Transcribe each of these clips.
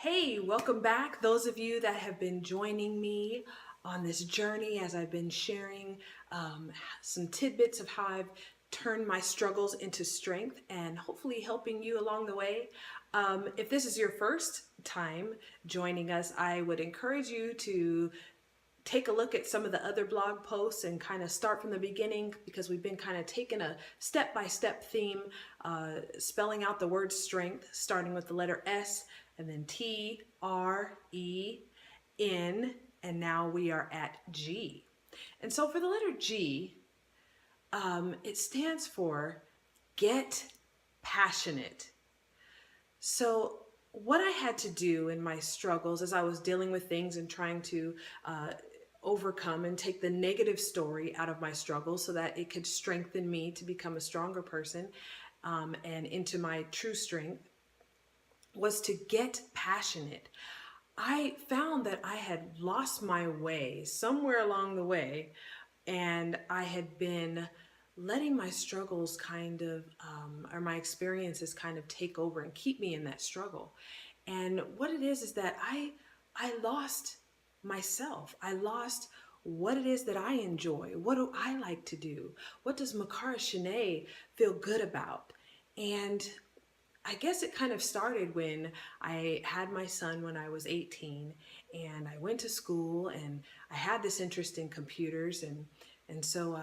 Hey, welcome back. Those of you that have been joining me on this journey as I've been sharing some tidbits of how I've turned my struggles into strength and hopefully helping you along the way. If this is your first time joining us, I would encourage you to take a look at some of the other blog posts and kind of start from the beginning, because we've been kind of taking a step-by-step theme, spelling out the word strength, starting with the letter S and then T, R, E, N, and now we are at G. And so for the letter G, it stands for get passionate. So what I had to do in my struggles as I was dealing with things and trying to overcome and take the negative story out of my struggles so that it could strengthen me to become a stronger person and into my true strength, was to get passionate. I found that I had lost my way somewhere along the way, and I had been letting my struggles or my experiences kind of take over and keep me in that struggle. And what it is that I lost myself. I lost what it is that I enjoy. What do I like to do? What does Macara feel good about? And I guess it kind of started when I had my son when I was 18, and I went to school and I had this interest in computers, and so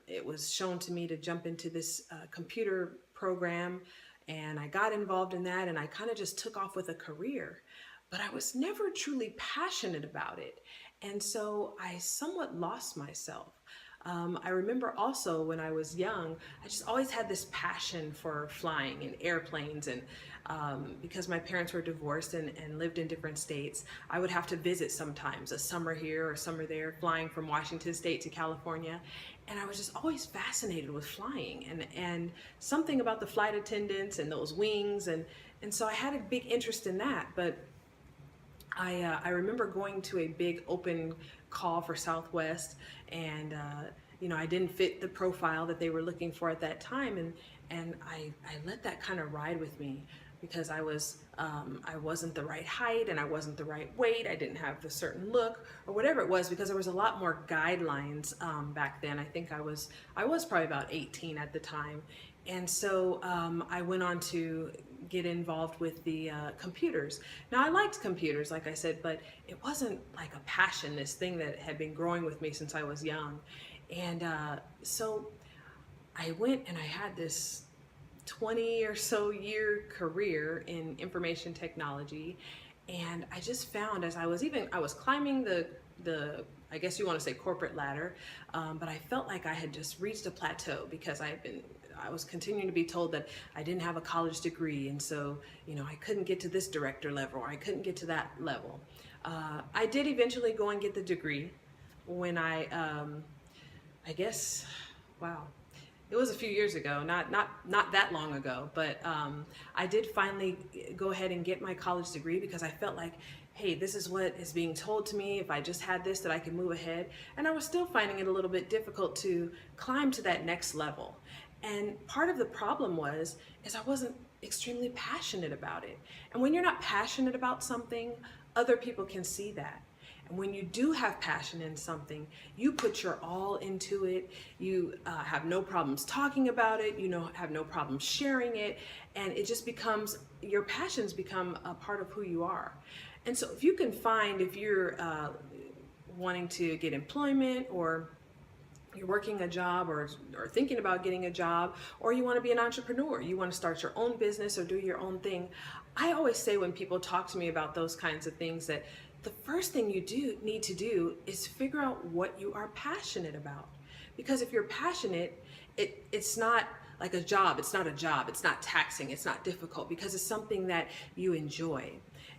it was shown to me to jump into this computer program, and I got involved in that, and I kind of just took off with a career, but I was never truly passionate about it, and so I somewhat lost myself. I remember also when I was young, I just always had this passion for flying in airplanes, and because my parents were divorced and lived in different states, I would have to visit sometimes, a summer here or a summer there, flying from Washington State to California. And I was just always fascinated with flying and something about the flight attendants and those wings. And so I had a big interest in that. But I remember going to a big open call for Southwest, and I didn't fit the profile that they were looking for at that time, and I let that kind of ride with me, because I wasn't the right height and I wasn't the right weight. I didn't have the certain look or whatever it was, because there was a lot more guidelines back then. I think I was probably about 18 at the time, and so I went on to get involved with the computers. Now, I liked computers, like I said, but it wasn't like a passion, this thing that had been growing with me since I was young. And so I went and I had this 20 or so year career in information technology. And I just found, as I was climbing the I guess you want to say corporate ladder, but I felt like I had just reached a plateau, because I was continuing to be told that I didn't have a college degree, and so I couldn't get to this director level, or I couldn't get to that level. I did eventually go and get the degree when I guess, wow, it was a few years ago, not that long ago, but I did finally go ahead and get my college degree, because I felt like, hey, this is what is being told to me. If I just had this, that I could move ahead. And I was still finding it a little bit difficult to climb to that next level. And part of the problem is I wasn't extremely passionate about it. And when you're not passionate about something, other people can see that. And when you do have passion in something, you put your all into it. You have no problems talking about it. Have no problems sharing it. And it just becomes, your passions become a part of who you are. And so if you can find, if you're wanting to get employment, or you're working a job, or thinking about getting a job, or you want to be an entrepreneur, you want to start your own business or do your own thing, I always say when people talk to me about those kinds of things, that the first thing you need to do is figure out what you are passionate about. Because if you're passionate, it's not like a job. It's not a job. It's not taxing. It's not difficult, because it's something that you enjoy.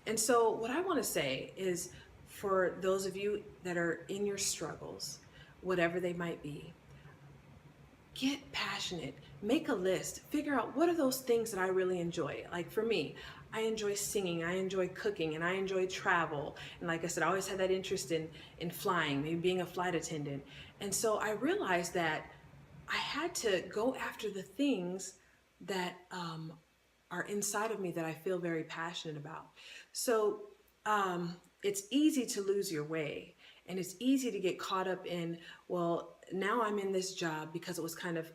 And so what I want to say is, for those of you that are in your struggles, whatever they might be, get passionate. Make a list. Figure out, what are those things that I really enjoy. Like for me, I enjoy singing, I enjoy cooking, and I enjoy travel. And like I said, I always had that interest in flying, maybe being a flight attendant. And so I realized that I had to go after the things that are inside of me that I feel very passionate about. So it's easy to lose your way, and it's easy to get caught up in, well, now I'm in this job because it was kind of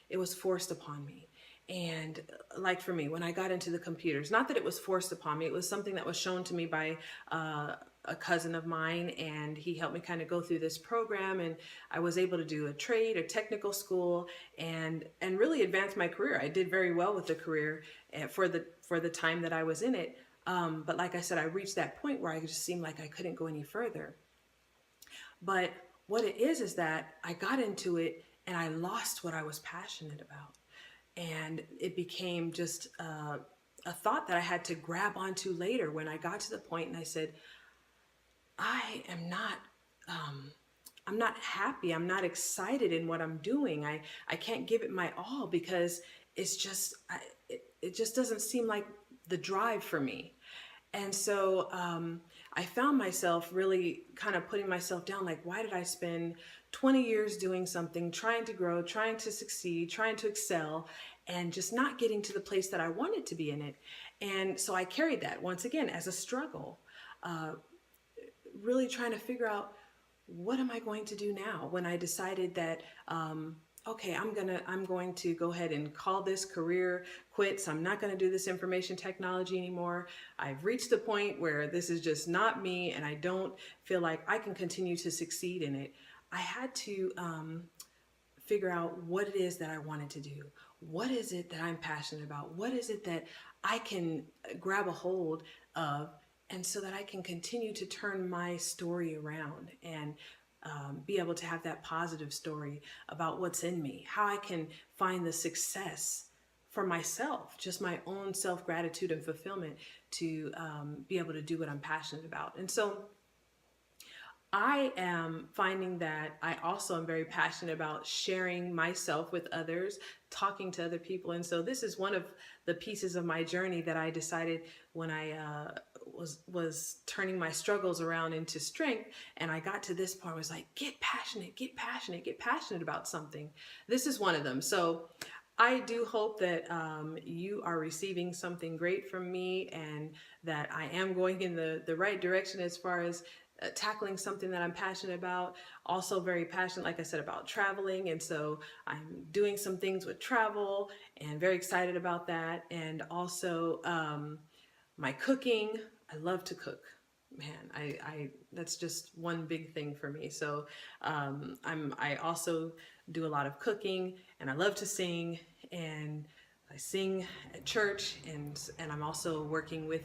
it was forced upon me. And like for me, when I got into the computers, not that it was forced upon me, it was something that was shown to me by a cousin of mine, and he helped me kind of go through this program, and I was able to do a trade or technical school and really advance my career. I did very well with the career for the time that I was in it. But like I said, I reached that point where I just seemed like I couldn't go any further. But what it is that I got into it and I lost what I was passionate about. And it became just a thought that I had to grab onto later when I got to the point and I said, I am not, I'm not happy. I'm not excited in what I'm doing. I can't give it my all because it's just, it just doesn't seem like the drive for me. And so I found myself really kind of putting myself down, like, why did I spend 20 years doing something, trying to grow, trying to succeed, trying to excel, and just not getting to the place that I wanted to be in it? And so I carried that once again as a struggle, really trying to figure out, what am I going to do now when I decided that okay, I'm going to go ahead and call this career quits. I'm not going to do this information technology anymore. I've reached the point where this is just not me, and I don't feel like I can continue to succeed in it. I had to figure out what it is that I wanted to do. What is it that I'm passionate about? What is it that I can grab a hold of, and so that I can continue to turn my story around and be able to have that positive story about what's in me, how I can find the success for myself, just my own self-gratitude and fulfillment to be able to do what I'm passionate about. And so I am finding that I also am very passionate about sharing myself with others, talking to other people. And so this is one of the pieces of my journey that I decided when I was turning my struggles around into strength. And I got to this point, I was like, get passionate, get passionate, get passionate about something. This is one of them. So I do hope that you are receiving something great from me, and that I am going in the right direction as far as tackling something that I'm passionate about. Also very passionate, like I said, about traveling. And so I'm doing some things with travel and very excited about that. And also my cooking. I love to cook. Man, I that's just one big thing for me. So I also do a lot of cooking, and I love to sing, and I sing at church, and I'm also working with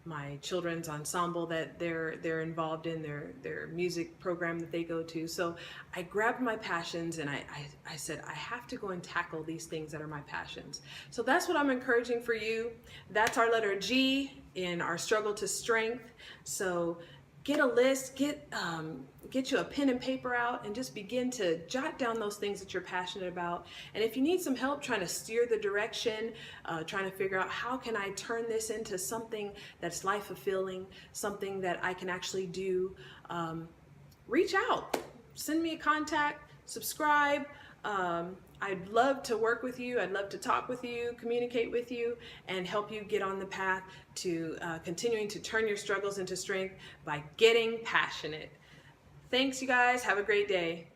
my children's ensemble that they're involved in, their music program that they go to. So I grabbed my passions, and I said, I have to go and tackle these things that are my passions. So that's what I'm encouraging for you. That's our letter G in our struggle to strength. So get a list, get you a pen and paper out, and just begin to jot down those things that you're passionate about. And if you need some help trying to steer the direction, trying to figure out how can I turn this into something that's life fulfilling, something that I can actually do, reach out, send me a contact, subscribe. I'd love to work with you. I'd love to talk with you, communicate with you, and help you get on the path to continuing to turn your struggles into strength by getting passionate. Thanks, you guys. Have a great day.